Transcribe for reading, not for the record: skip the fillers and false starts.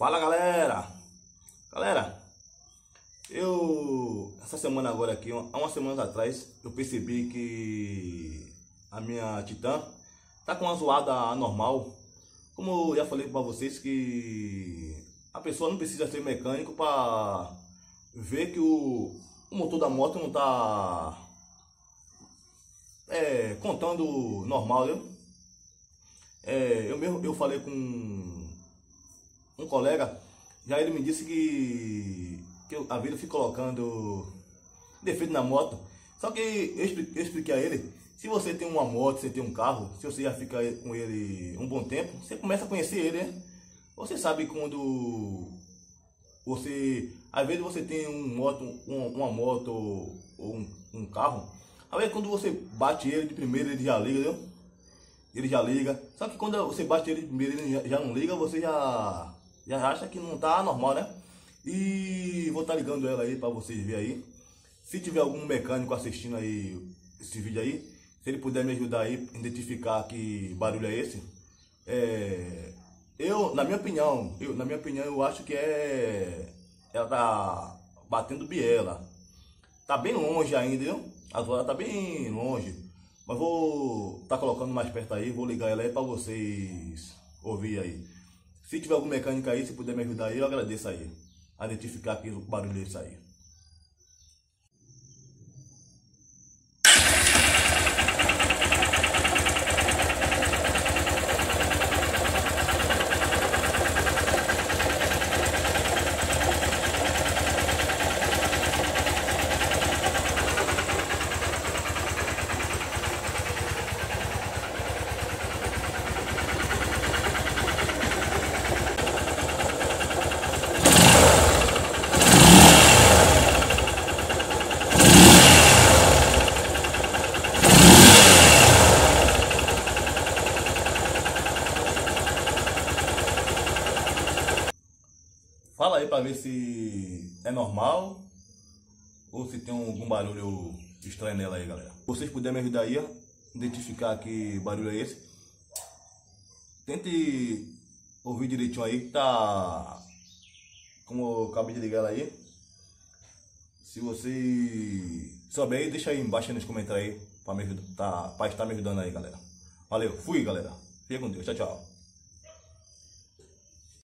Fala galera, eu essa semana agora aqui, há umas semanas atrás, eu percebi que a minha Titan tá com uma zoada anormal. Como eu já falei para vocês, que a pessoa não precisa ser mecânico para ver que o motor da moto não tá contando normal, viu? Eu falei com um colega, já ele me disse que a vida fica colocando defeito na moto. Só que eu expliquei a ele: se você tem uma moto, você tem um carro, se você já fica com ele um bom tempo, você começa a conhecer ele, né? Você sabe quando você, às vezes você tem uma moto ou um carro, às vezes quando você bate ele de primeira ele já liga, viu? Ele já liga. Só que quando você bate ele de primeira ele já não liga, você já acha que não tá normal, né? E vou estar ligando ela aí para vocês verem aí. Se tiver algum mecânico assistindo aí esse vídeo aí, se ele puder me ajudar aí a identificar que barulho é esse. Na minha opinião, eu acho que ela tá batendo biela. Tá bem longe ainda, viu? A zoada tá bem longe. Mas vou estar colocando mais perto aí, vou ligar ela aí para vocês ouvir aí. Se tiver algum mecânico aí, se puder me ajudar aí, eu agradeço aí. A identificar aqui o barulho desse aí. Fala aí para ver se é normal ou se tem algum barulho estranho nela aí, galera. Se vocês puderem me ajudar aí, ó, identificar que barulho é esse. Tente ouvir direitinho aí, que tá... Como eu acabei de ligar ela aí. Se você souber aí, deixa aí embaixo nos comentários aí para estar me ajudando aí, galera. Valeu, fui, galera. Fica com Deus, tchau, tchau.